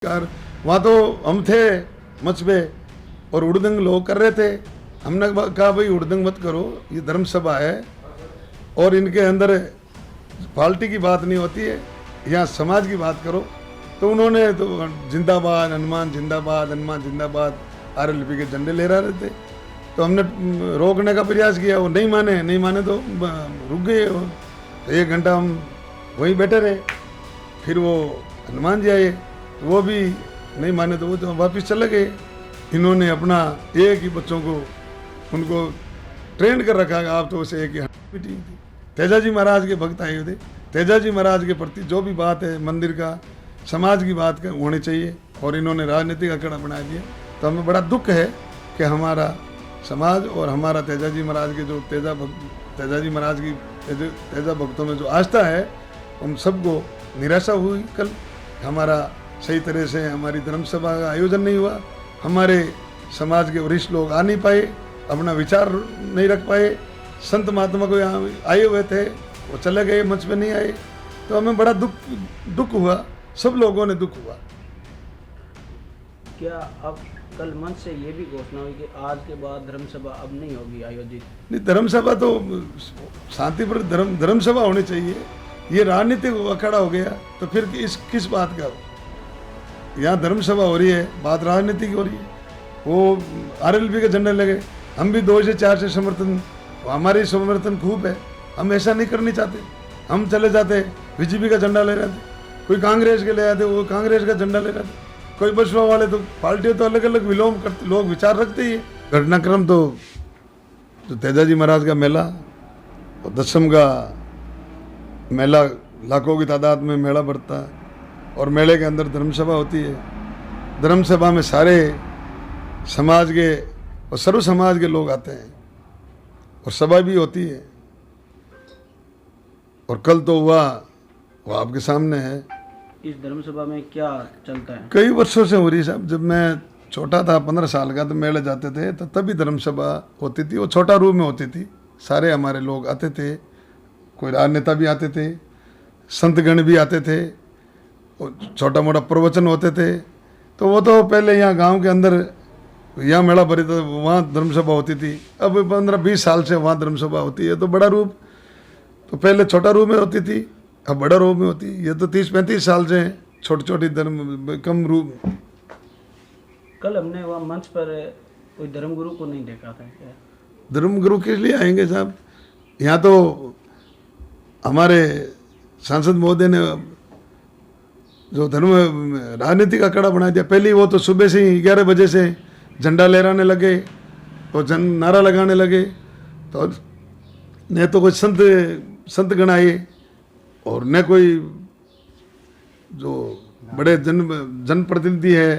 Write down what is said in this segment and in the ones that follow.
Car वहाँ तो हम थे मंच पे और उड़दंग लोग कर रहे थे। हमने कहा भाई उड़दंग मत करो, ये धर्म सभा है और इनके अंदर पार्टी की बात नहीं होती है, यहाँ समाज की बात करो। तो उन्होंने तो जिंदाबाद हनुमान जिंदाबाद, हनुमान जिंदाबाद आरएलपी के झंडे ले रहे थे। तो हमने रोकने का प्रयास किया, वो नहीं माने तो रुक गए। तो 1 घंटा हम वहीं बैठे रहे। फिर वो हनुमान जी आए, वो भी नहीं माने तो वो तो वापस चले गए। इन्होंने अपना एक ही बच्चों को उनको ट्रेंड कर रखा है, आप तो उसे एक ही मीटिंग थी। तेजाजी महाराज के भक्त आए थे। तेजाजी महाराज के प्रति जो भी बात है मंदिर का, समाज की बात का होनी चाहिए, और इन्होंने राजनीतिक अखाड़ा बना दिया। तो हमें बड़ा दुख है कि हमारा समाज और हमारा तेजाजी महाराज के जो तेजाजी महाराज की तेजा भक्तों में जो आस्था है, उन सबको निराशा हुई। कल हमारा सही तरह से हमारी धर्म सभा का आयोजन नहीं हुआ, हमारे समाज के वरिष्ठ लोग आ नहीं पाए, अपना विचार नहीं रख पाए। संत महात्मा को यहाँ आए हुए थे, वो चले गए, मंच पे नहीं आए। तो हमें बड़ा दुख हुआ, सब लोगों ने दुख हुआ। क्या अब कल मंच से ये भी घोषणा हुई कि आज के बाद धर्म सभा अब नहीं होगी आयोजित? नहीं, धर्म सभा तो शांतिपूर्ण धर्म सभा होनी चाहिए। ये राजनीतिक अखाड़ा हो गया तो फिर किस बात का? यहाँ धर्म सभा हो रही है, बात राजनीति की हो रही है। वो आरएलपी के झंडे लगे, हम भी 2 से 4 से समर्थन, हमारी समर्थन खूब है, हम ऐसा नहीं करनी चाहते। हम चले जाते बीजेपी का झंडा ले रहे थे, कोई कांग्रेस के ले आते, वो कांग्रेस का झंडा ले रहे थे, कोई बसपा वाले। तो पार्टियाँ तो अलग अलग विलोम करते, लोग विचार रखते ही है। घटनाक्रम तो तेजाजी महाराज का मेला और दशम का मेला, लाखों की तादाद में मेला बढ़ता है, और मेले के अंदर धर्मसभा होती है। धर्मसभा में सारे समाज के और सर्व समाज के लोग आते हैं, और सभा भी होती है। और कल तो हुआ, वो आपके सामने है। इस धर्म सभा में क्या चलता है? कई वर्षों से हो रही साहब। जब मैं छोटा था, 15 साल का, तो मेले जाते थे, तो तभी धर्मसभा होती थी। वो छोटा रूप में होती थी, सारे हमारे लोग आते थे, कोई राजनेता भी आते थे, संतगण भी आते थे, छोटा मोटा प्रवचन होते थे। तो वो तो पहले यहाँ गांव के अंदर यहाँ मेला भरी तो वहाँ धर्मसभा होती थी। अब 15-20 साल से वहाँ धर्मसभा होती है। तो बड़ा रूप, तो पहले छोटा रूप में होती थी, अब बड़ा रूप में होती है। ये तो 30-35 साल से छोटी छोटी कम रूप। कल हमने वहाँ मंच पर कोई धर्मगुरु को नहीं देखा था क्या? धर्मगुरु किस लिए आएंगे साहब? यहाँ तो हमारे सांसद महोदय ने जो धर्म राजनीतिक अखाड़ा बना दिया। पहले वो तो सुबह से ही 11 बजे से झंडा लहराने लगे, तो नारा लगाने लगे। तो न तो कोई संत गण आए, और न कोई जो बड़े जनप्रतिनिधि है,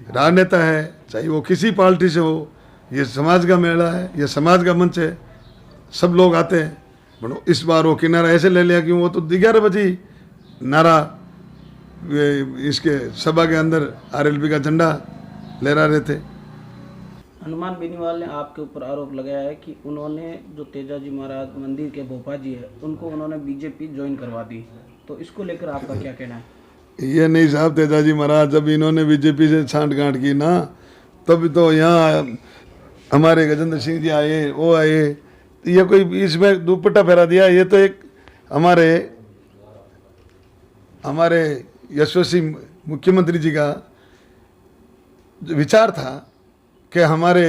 राजनेता है, चाहे वो किसी पार्टी से हो। ये समाज का मेला है, ये समाज का मंच है, सब लोग आते हैं। बनो इस बार वो किनारा ऐसे ले लिया कि वो तो 11 बजे नारा इसके सभा के अंदर आरएलपी का झंडा लहरा रहे थे। हनुमान बेनीवाल ने आपके ऊपर आरोप लगाया है कि उन्होंने जो तेजाजी महाराज मंदिर के भोपा जी है, उनको उन्होंने बीजेपी ज्वाइन करवा दी। तो इसको लेकर आपका क्या कहना है? ये नहीं साहब, तेजाजी महाराज जब इन्होंने बीजेपी से छांट की ना, तब तो यहाँ हमारे गजेंद्र सिंह जी आए, वो आए। तो ये कोई इसमें दुपट्टा फहरा दिया। ये तो एक हमारे यशस्वी मुख्यमंत्री जी का विचार था कि हमारे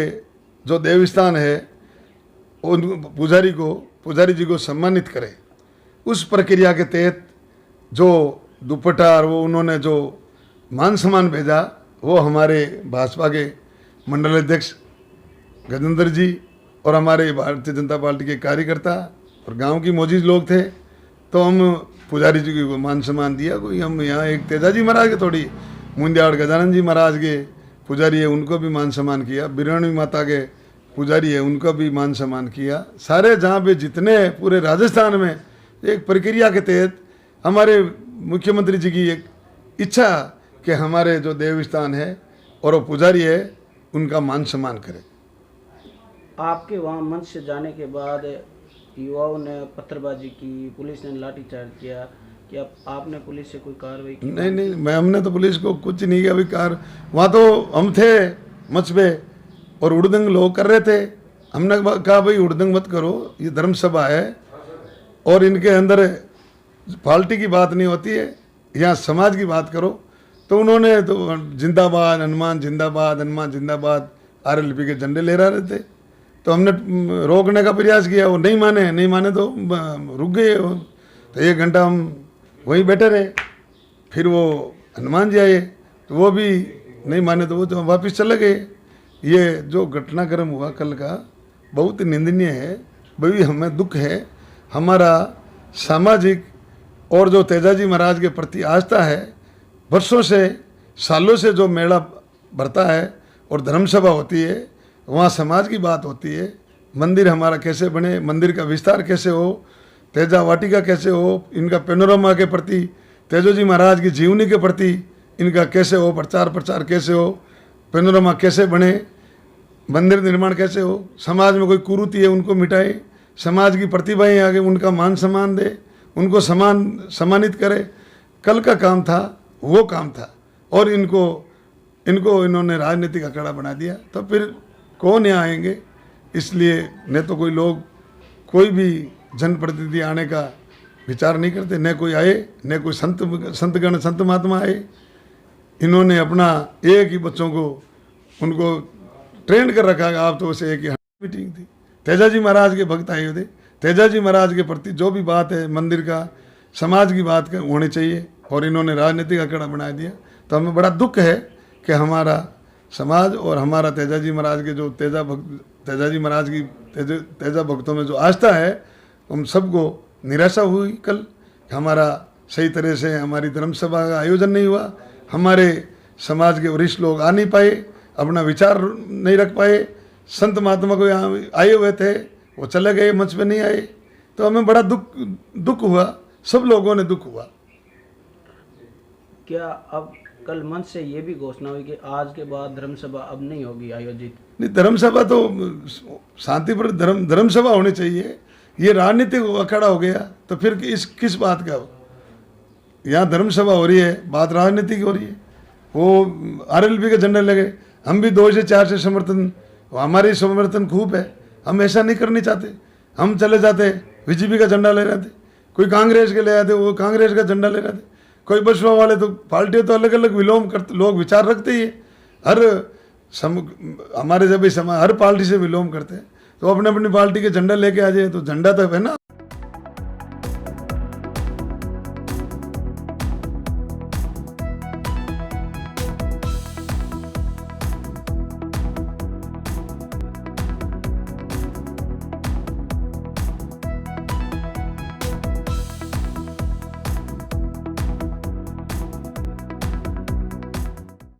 जो देवस्थान है उन पुजारी जी को सम्मानित करें। उस प्रक्रिया के तहत जो दुपट्टा और वो उन्होंने जो मान सम्मान भेजा, वो हमारे भाजपा के मंडल अध्यक्ष गजेंद्र जी और हमारे भारतीय जनता पार्टी के कार्यकर्ता और गांव की मौजूद लोग थे। तो हम पुजारी जी को मान सम्मान दिया। कोई हम यहाँ एक तेजाजी महाराज के थोड़ी, मुंदियाड़ गजानन जी महाराज के पुजारी है, उनको भी मान सम्मान किया। बिरणी माता के पुजारी है, उनका भी मान सम्मान किया। सारे जहाँ पे जितने पूरे राजस्थान में एक प्रक्रिया के तहत हमारे मुख्यमंत्री जी की एक इच्छा कि हमारे जो देवस्थान है और वो पुजारी है, उनका मान सम्मान करें। आपके वहाँ मंच से जाने के बाद युवाओं ने पत्थरबाजी की, पुलिस ने लाठीचार्ज किया। कि आपने पुलिस से कोई कार्रवाई की? नहीं नहीं, मैं हमने तो पुलिस को कुछ नहीं किया। अभी कार वहाँ तो हम थे मंच पे और उड़दंग लोग कर रहे थे। हमने कहा भाई उड़दंग मत करो, ये धर्म सभा है और इनके अंदर पार्टी की बात नहीं होती है, यहाँ समाज की बात करो। तो उन्होंने तो जिंदाबाद हनुमान जिंदाबाद, हनुमान जिंदाबाद आरएलपी के झंडे ले रहे थे। तो हमने रोकने का प्रयास किया, वो नहीं माने तो रुक गए। तो 1 घंटा हम वहीं बैठे रहे। फिर वो हनुमान जी आए तो वो भी नहीं माने, तो वो तो वापस चले गए। ये जो घटनाक्रम हुआ कल का बहुत निंदनीय है, भाई हमें दुख है। हमारा सामाजिक और जो तेजाजी महाराज के प्रति आस्था है, वर्षों से सालों से जो मेला भरता है और धर्म सभा होती है, वहाँ समाज की बात होती है। मंदिर हमारा कैसे बने, मंदिर का विस्तार कैसे हो, तेजा वाटिका कैसे हो, इनका पेनोरमा के प्रति, तेजोजी महाराज की जीवनी के प्रति इनका कैसे हो, प्रचार कैसे हो, पेनोरमा कैसे बने, मंदिर निर्माण कैसे हो, समाज में कोई कुरीति है उनको मिटाए, समाज की प्रतिभाएं आगे उनका मान सम्मान दे, उनको सम्मानित करे। कल का काम था वो काम था, और इनको इन्होंने राजनीतिक अखाड़ा बना दिया। तो फिर कौन यहाँ आएंगे? इसलिए न तो कोई लोग, कोई भी जनप्रतिनिधि आने का विचार नहीं करते, न कोई आए, न कोई संतगण संत महात्मा आए। इन्होंने अपना एक ही बच्चों को उनको ट्रेंड कर रखा है। आप तो उसे एक ही मीटिंग थी, तेजाजी महाराज के भक्त आए हुए थे। तेजाजी महाराज के प्रति जो भी बात है मंदिर का, समाज की बात का होनी चाहिए, और इन्होंने राजनीतिक अखाड़ा बना दिया। तो हमें बड़ा दुख है कि हमारा समाज और हमारा तेजाजी महाराज के जो तेजाजी महाराज की तेजा भक्तों में जो आस्था है, हम सबको निराशा हुई कल। हमारा सही तरह से हमारी धर्म सभा का आयोजन नहीं हुआ, हमारे समाज के वरिष्ठ लोग आ नहीं पाए, अपना विचार नहीं रख पाए। संत महात्मा को यहाँ आए हुए थे, वो चले गए, मंच पे नहीं आए। तो हमें बड़ा दुख हुआ, सब लोगों ने दुख हुआ। क्या अब कल मंच से ये भी घोषणा हुई कि आज के बाद धर्म सभा अब नहीं होगी आयोजित? नहीं, धर्म सभा तो शांतिपूर्ण धर्म सभा होनी चाहिए। ये राजनीतिक अखाड़ा हो गया तो फिर किस बात का? यहाँ धर्म सभा हो रही है, बात राजनीतिक हो रही है। वो आरएलपी के झंडे लगे, हम भी 2 से 4 से समर्थन, हमारी समर्थन खूब है, हम ऐसा नहीं करनी चाहते। हम चले जाते बीजेपी का झंडा ले रहे थे, कोई कांग्रेस के ले आते, वो कांग्रेस का झंडा ले रहे थे, कोई बसपा वाले। तो पार्टियाँ तो अलग अलग विलोम करते, लोग विचार रखते ही है। हमारे जब भी हर पार्टी से विलोम करते हैं, तो अपने अपनी पार्टी के झंडा लेके आ जाए, तो झंडा तो है ना।